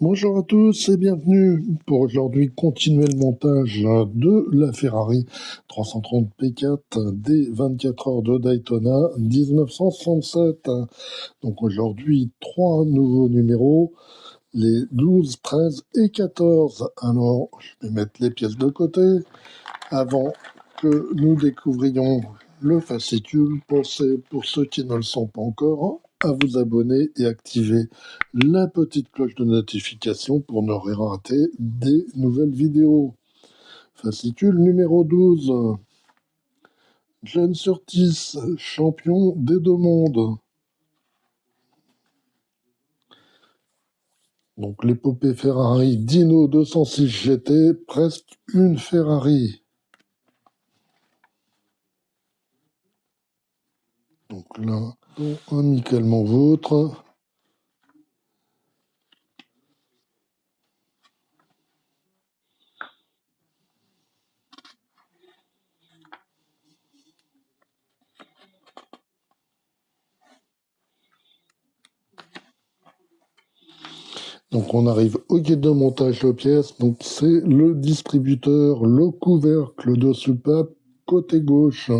Bonjour à tous et bienvenue pour aujourd'hui continuer le montage de la Ferrari 330 P4 des 24 heures de Daytona 1967. Donc aujourd'hui, trois nouveaux numéros, les 12, 13 et 14. Alors, je vais mettre les pièces de côté avant que nous découvrions le fascicule. Pensez, pour ceux qui ne le sont pas encore, à vous abonner et activer la petite cloche de notification pour ne rien rater des nouvelles vidéos. Fascicule numéro 12. John Surtees, champion des deux mondes. Donc l'épopée Ferrari Dino 206 GT, presque une Ferrari. Donc là, amicalement vôtre. Donc on arrive au guide de montage de pièces. Donc c'est le distributeur, le couvercle de soupape côté gauche.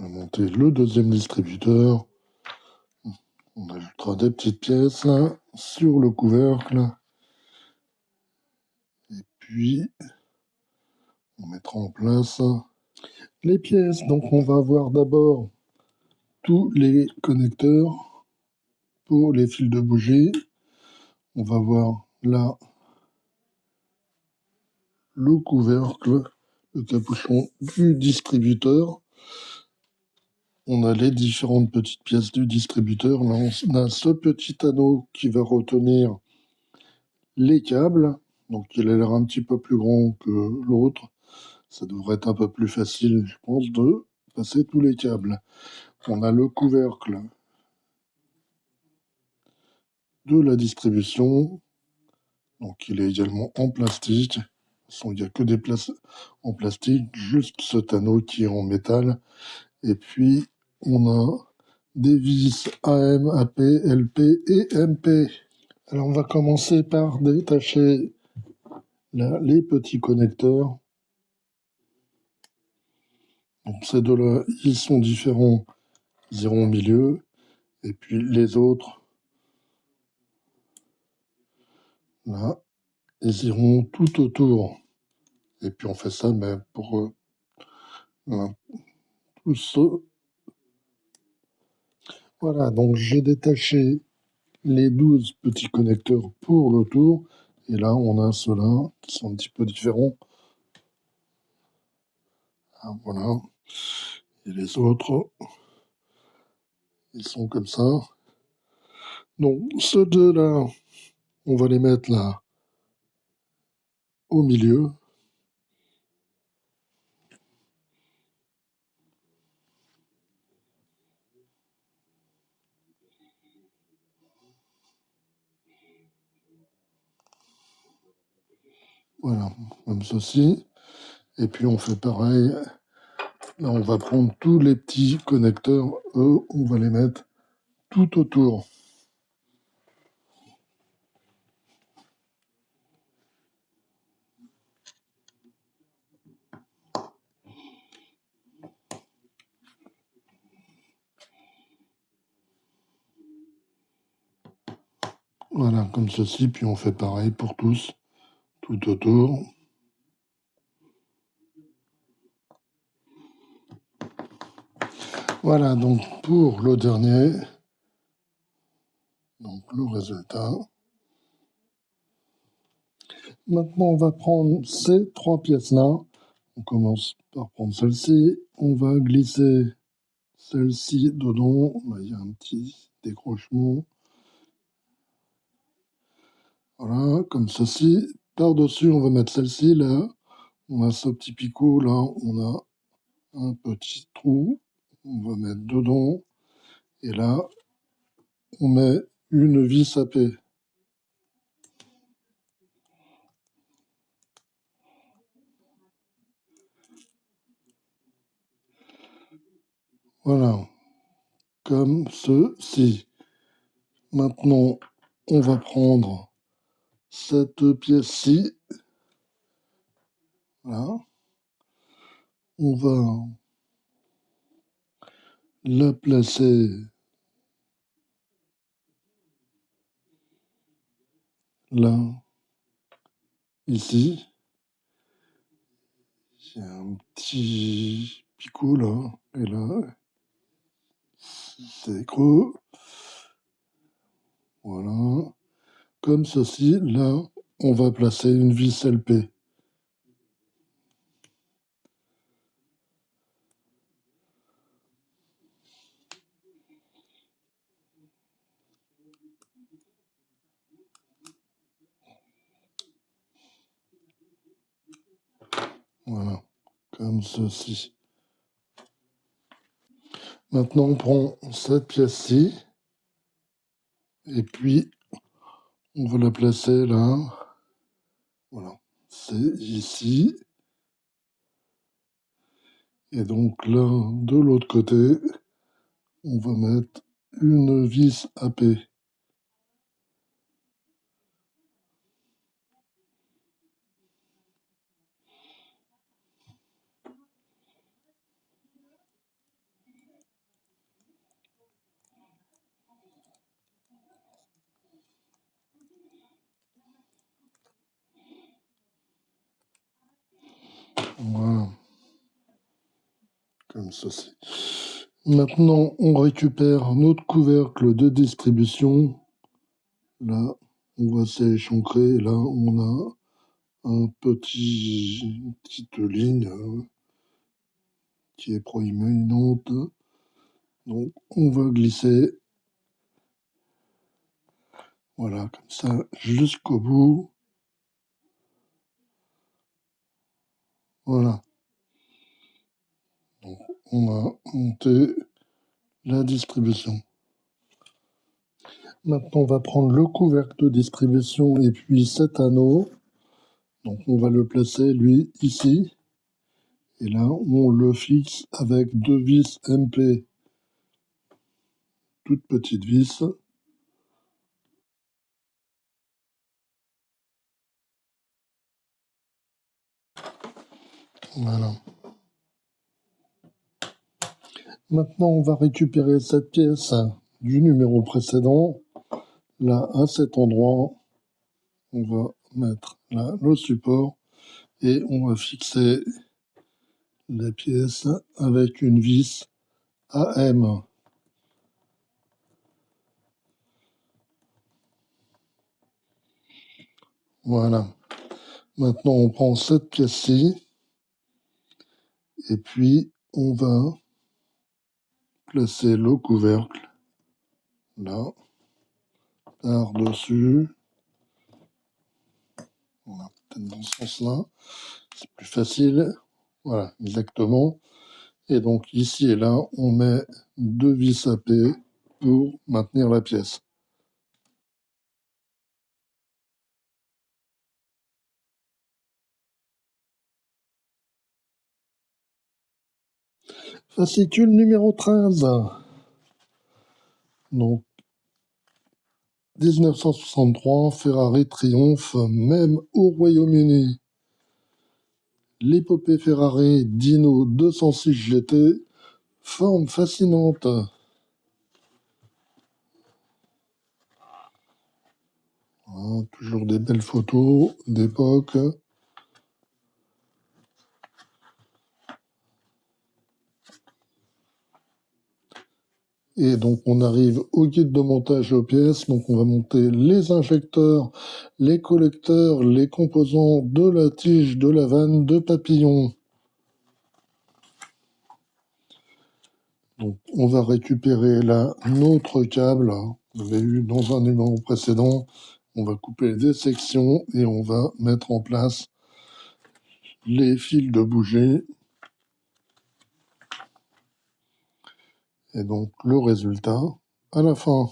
On va monter le deuxième distributeur. On ajoutera des petites pièces là, sur le couvercle. Et puis on mettra en place les pièces. Donc on va avoir d'abord tous les connecteurs pour les fils de bougie. On va voir là le couvercle, le capuchon du distributeur. On a les différentes petites pièces du distributeur. Là, on a ce petit anneau qui va retenir les câbles. Donc, il a l'air un petit peu plus grand que l'autre. Ça devrait être un peu plus facile, je pense, de passer tous les câbles. On a le couvercle de la distribution. Donc, il est également en plastique. De toute façon, il n'y a que des places en plastique, juste ce anneau qui est en métal. Et puis, on a des vis AM, AP, LP et MP. Alors, on va commencer par détacher là, les petits connecteurs. Donc, ces deux-là, ils sont différents. Ils iront au milieu. Et puis, les autres, là, ils iront tout autour. Et puis, on fait ça mais pour là, tous ceux. Voilà, donc j'ai détaché les 12 petits connecteurs pour le tour. Et là, on a ceux-là qui sont un petit peu différents. Ah, voilà. Et les autres, ils sont comme ça. Donc, ceux deux-là, on va les mettre là au milieu. Voilà, comme ceci. Et puis, on fait pareil. Là, on va prendre tous les petits connecteurs. Eux, on va les mettre tout autour. Voilà, comme ceci. Puis, on fait pareil pour tous, tout autour. Voilà, donc pour le dernier, donc le résultat. Maintenant, on va prendre ces trois pièces-là. On commence par prendre celle-ci. On va glisser celle-ci dedans. Là, il y a un petit décrochement. Voilà, comme ceci. Par-dessus, on va mettre celle-ci, là. On a ce petit picot, là. On a un petit trou. On va mettre dedans. Et là, on met une vis à paix. Voilà, comme ceci. Maintenant, on va prendre cette pièce-ci. Là. On va la placer là, ici. Il y a un petit picot là, et là, c'est creux. Voilà. Comme ceci, là, on va placer une vis LP. Voilà, comme ceci. Maintenant, on prend cette pièce-ci, et puis on va la placer là. Voilà, c'est ici. Et donc là, de l'autre côté, on va mettre une vis AP. Voilà, comme ceci. Maintenant, on récupère notre couvercle de distribution. Là, on va s'échancrer. Là, on a une petite ligne qui est proéminente. Donc, on va glisser. Voilà, comme ça, jusqu'au bout. Voilà. Donc, on a monté la distribution. Maintenant, on va prendre le couvercle de distribution et puis cet anneau. Donc, on va le placer, lui, ici. Et là, on le fixe avec deux vis MP, toutes petites vis. Voilà. Maintenant, on va récupérer cette pièce du numéro précédent. Là, à cet endroit, on va mettre là le support et on va fixer les pièces avec une vis AM. Voilà. Maintenant, on prend cette pièce-ci et puis on va placer le couvercle là, par-dessus. Voilà, peut-être dans ce sens-là. C'est plus facile. Voilà, exactement. Et donc ici et là, on met deux vis AP pour maintenir la pièce. Fascicule numéro 13. Donc 1963, Ferrari triomphe même au Royaume-Uni. L'épopée Ferrari Dino 206 GT, forme fascinante. Hein, toujours des belles photos d'époque. Et donc on arrive au guide de montage aux pièces. Donc on va monter les injecteurs, les collecteurs, les composants de la tige, de la vanne, de papillon. Donc on va récupérer là notre câble. Vous avez eu dans un numéro précédent. On va couper des sections et on va mettre en place les fils de bougie. Et donc le résultat à la fin.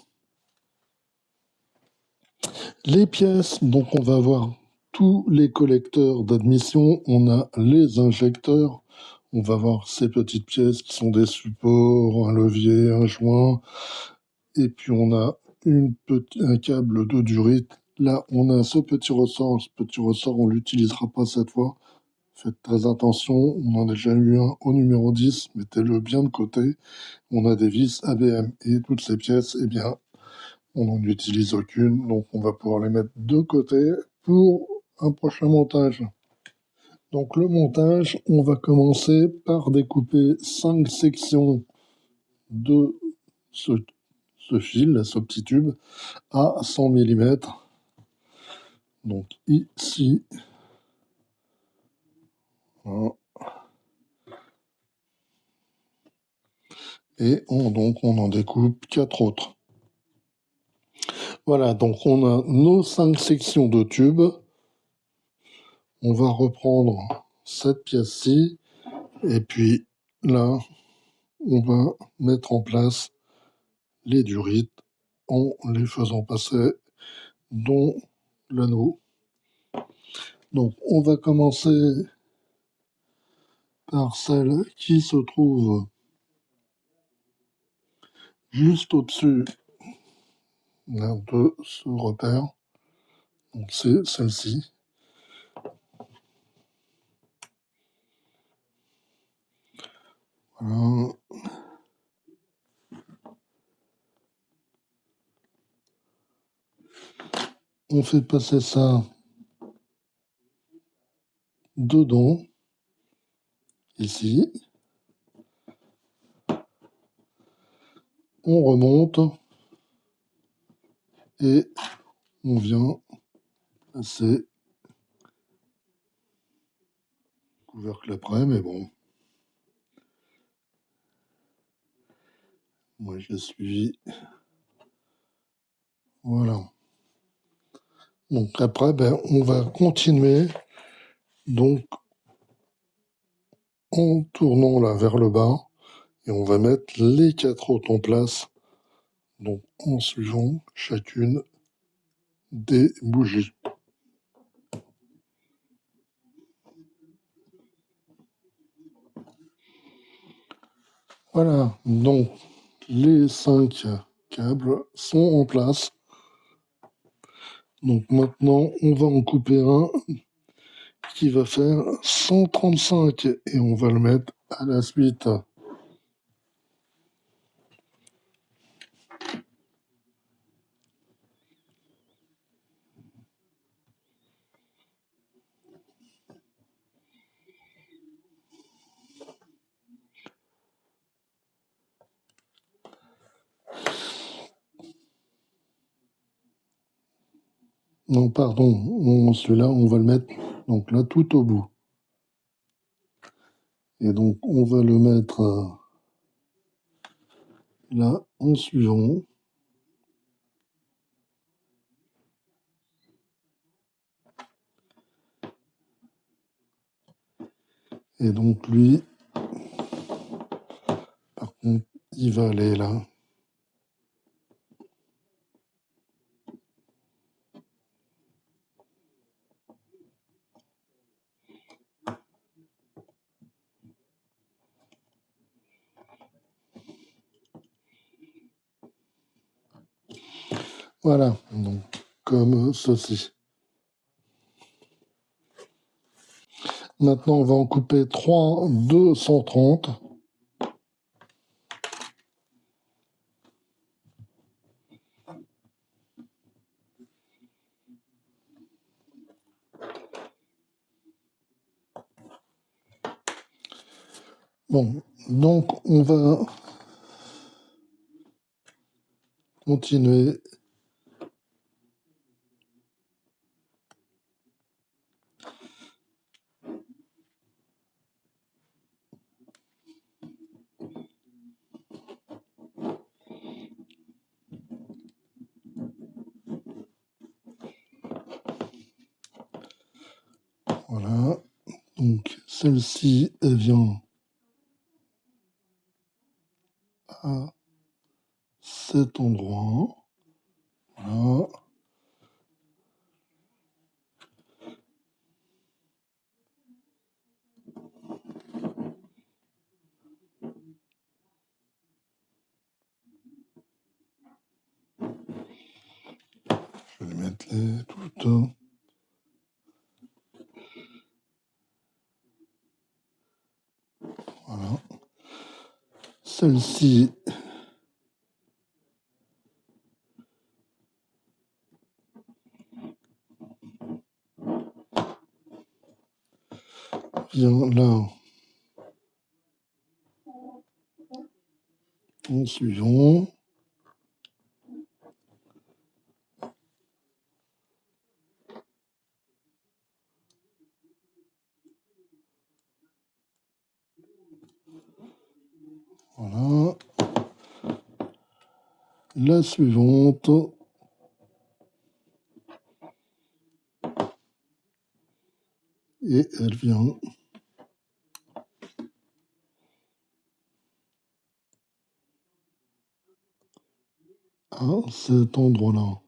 Les pièces, donc on va avoir tous les collecteurs d'admission, on a les injecteurs, On va voir ces petites pièces qui sont des supports, un levier, un joint. Et puis on a un câble de durite. Là, on a ce petit ressort. Ce petit ressort, on l'utilisera pas cette fois. Faites très attention. On en a déjà eu un au numéro 10. Mettez-le bien de côté. On a des vis ABM. Et toutes ces pièces, eh bien, on n'en utilise aucune. Donc, on va pouvoir les mettre de côté pour un prochain montage. Donc, le montage, on va commencer par découper 5 sections de ce, ce fil, ce petit tube, à 100 mm. Donc ici, voilà. Et donc on en découpe 4 autres. Voilà, donc on a nos 5 sections de tubes. On va reprendre cette pièce-ci. Et puis là, on va mettre en place les durites en les faisant passer dans l'anneau. Donc on va commencer par celle qui se trouve juste au-dessus de ce repère. Donc c'est celle-ci. Voilà. On fait passer ça dedans, ici. On remonte et on vient passer couvercle après, mais bon. Moi, je suis. Voilà. Donc après, ben, on va continuer donc en tournant là vers le bas et on va mettre les 4 autres en place. Donc en suivant chacune des bougies. Voilà, donc les 5 câbles sont en place. Donc maintenant, on va en couper un qui va faire 135 et on va le mettre à la suite. Non, pardon, celui-là, on va le mettre donc là tout au bout. Et donc, on va le mettre là en suivant. Et donc, lui, par contre, il va aller là. Voilà, donc comme ceci. Maintenant, on va en couper 3 de 130. Bon, donc on va continuer. Voilà, donc celle-ci, elle vient à cet endroit. Voilà. mettre-les toutes. Voilà. Celle-ci vient là en suivant. Voilà. La suivante. Et elle vient à cet endroit-là.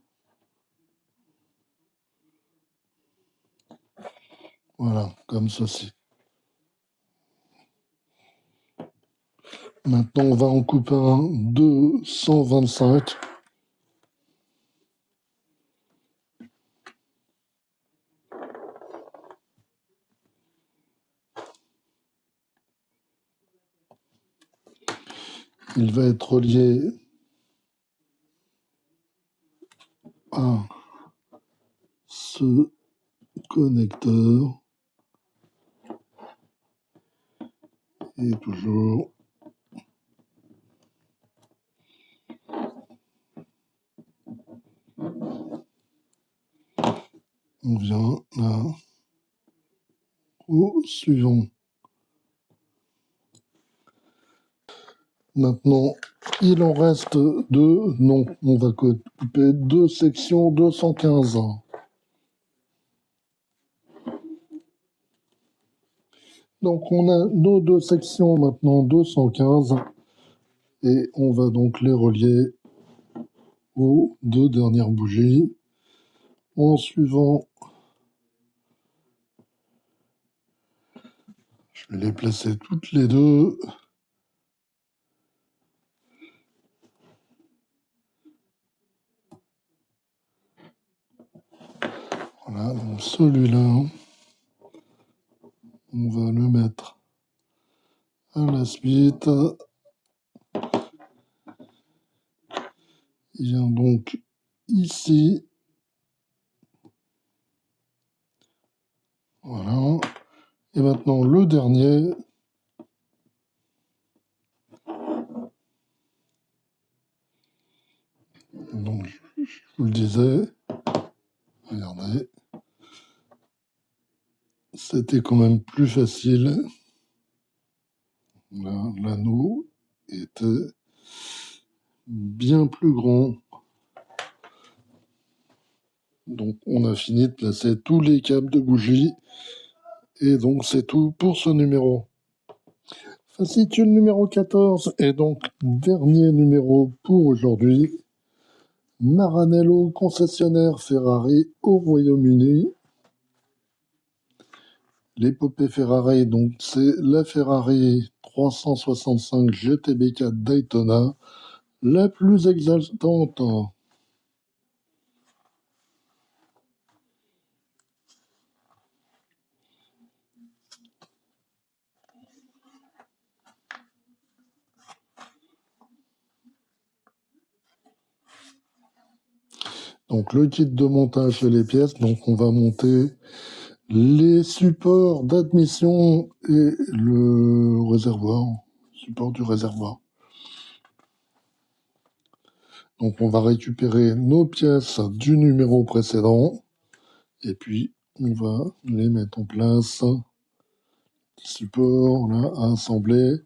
Voilà, comme ceci. Maintenant, on va en couper un de 125. Il va être relié à ce connecteur. Et toujours on vient là au suivant. Maintenant, il en reste deux. Non, on va couper deux sections 215. Donc, on a nos deux sections maintenant 215 et on va donc les relier aux deux dernières bougies en suivant. Je vais les placer toutes les deux. Voilà, donc celui-là, on va le mettre à la suite. Il vient donc ici. Voilà. Et maintenant, le dernier. Donc, je vous le disais. Regardez. C'était quand même plus facile. Là, l'anneau était bien plus grand. Donc, on a fini de placer tous les câbles de bougie. Et donc, c'est tout pour ce numéro. Fascicule numéro 14 et donc dernier numéro pour aujourd'hui. Maranello, concessionnaire Ferrari au Royaume-Uni. L'épopée Ferrari, donc c'est la Ferrari 365 GTB4 Daytona, la plus exaltante. Donc le kit de montage et les pièces, donc on va monter les supports d'admission et le réservoir, support du réservoir. Donc on va récupérer nos pièces du numéro précédent et puis on va les mettre en place. Support là à assembler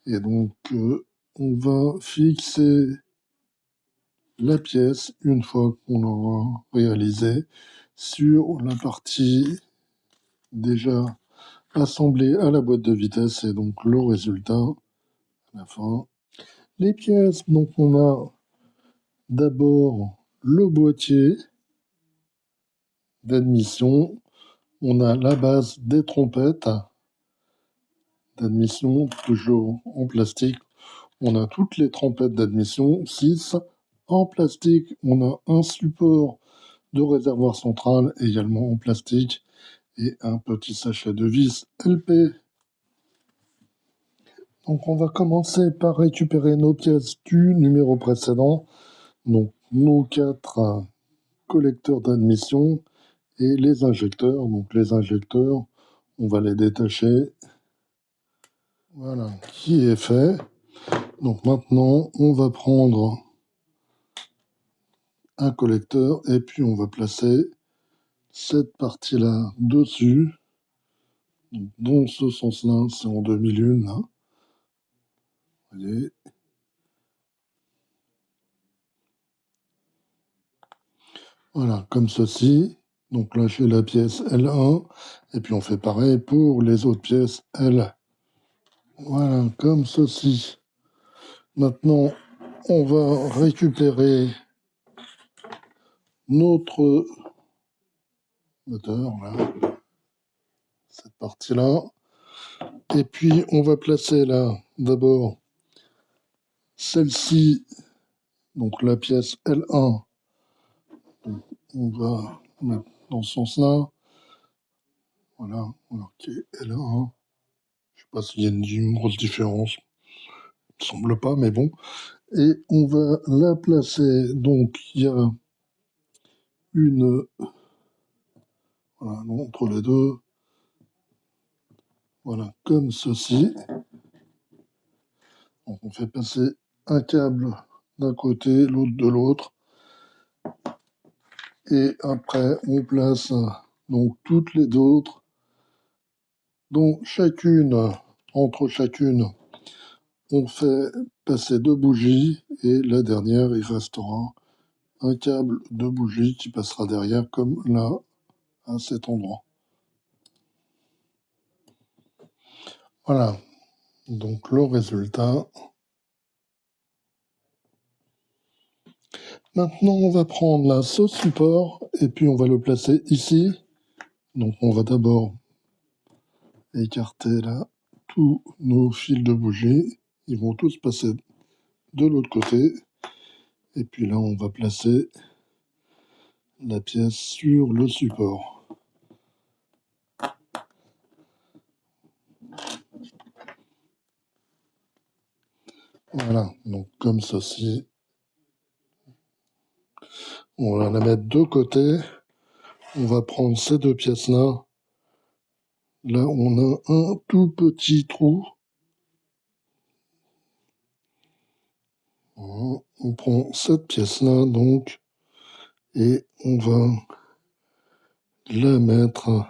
et donc on va fixer la pièce une fois qu'on l'aura réalisée sur la partie déjà assemblée à la boîte de vitesse et donc le résultat à la fin. Les pièces, donc on a d'abord le boîtier d'admission, on a la base des trompettes d'admission toujours en plastique. On a toutes les trompettes d'admission, 6. En plastique, on a un support de réservoir central également en plastique et un petit sachet de vis LP. Donc on va commencer par récupérer nos pièces du numéro précédent, donc nos 4 collecteurs d'admission et les injecteurs. Donc les injecteurs, on va les détacher. Voilà, qui est fait. Donc maintenant, on va prendre un collecteur et puis on va placer cette partie-là dessus. Donc, dans ce sens-là, c'est en 2001. Là. Voyez. Voilà, comme ceci. Donc là, j'ai la pièce L1 et puis on fait pareil pour les autres pièces L. Voilà, comme ceci. Maintenant, on va récupérer notre moteur, là, cette partie-là. Et puis, on va placer là, d'abord, celle-ci, donc la pièce L1. Donc, on va mettre dans ce sens-là. Voilà, ok, L1. Je ne sais pas s'il y a une grosse différence. Il ne semble pas, mais bon. Et on va la placer, donc il y a une... Voilà, entre les deux. Voilà, comme ceci. Donc on fait passer un câble d'un côté, l'autre de l'autre. Et après, on place donc toutes les autres, dont chacune, entre chacune, on fait passer 2 bougies. Et la dernière, il restera un câble de bougie qui passera derrière, comme là, à cet endroit. Voilà, donc le résultat. Maintenant, on va prendre là ce support et puis on va le placer ici. Donc, on va d'abord écarter là tous nos fils de bougie. Ils vont tous passer de l'autre côté. Et puis là, on va placer la pièce sur le support. Voilà, donc comme ceci. On va la mettre de côté. On va prendre ces 2 pièces-là. Là, on a un tout petit trou. On prend cette pièce-là, donc, et on va la mettre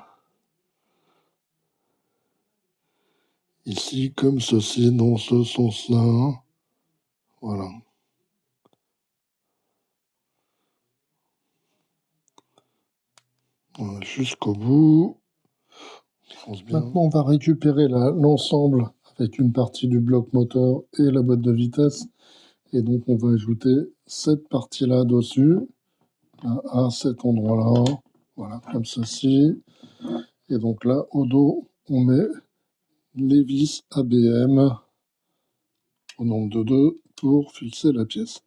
ici, comme ceci, dans ce sens-là. Voilà. Voilà, jusqu'au bout. Maintenant, on va récupérer l'ensemble avec une partie du bloc moteur et la boîte de vitesse. Et donc, on va ajouter cette partie-là dessus, là, à cet endroit-là. Voilà, comme ceci. Et donc là, au dos, on met les vis ABM au nombre de 2 pour fixer la pièce.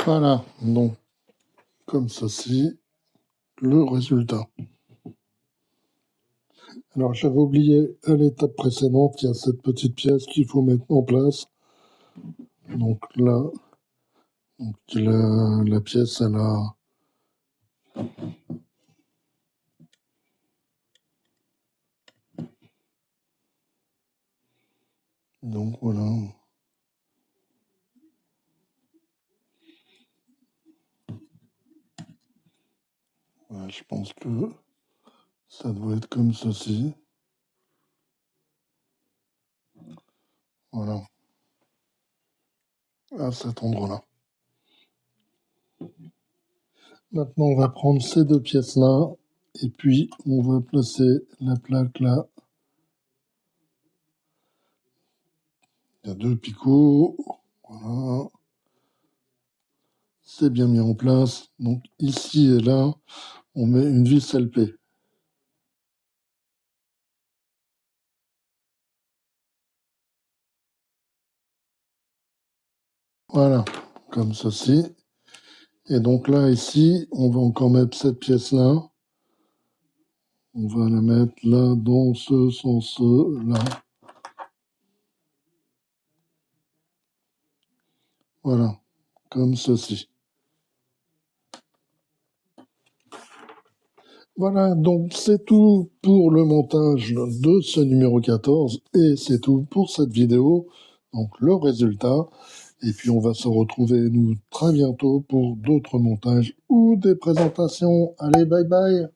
Voilà, donc comme ceci, le résultat. Alors j'avais oublié à l'étape précédente, il y a cette petite pièce qu'il faut mettre en place. Donc là, donc la pièce, elle a... Donc voilà. Ouais, je pense que ça doit être comme ceci. Voilà. À cet endroit-là. Maintenant, on va prendre ces 2 pièces-là. Et puis, on va placer la plaque là. Il y a 2 picots. Voilà. C'est bien mis en place. Donc, ici et là, on met une vis LP. Voilà, comme ceci. Et donc là, ici, on va encore mettre cette pièce-là. On va la mettre là, dans ce sens-là. Voilà, comme ceci. Voilà, donc c'est tout pour le montage de ce numéro 14 et c'est tout pour cette vidéo. Donc le résultat. Et puis on va se retrouver, nous, très bientôt pour d'autres montages ou des présentations. Allez, bye bye!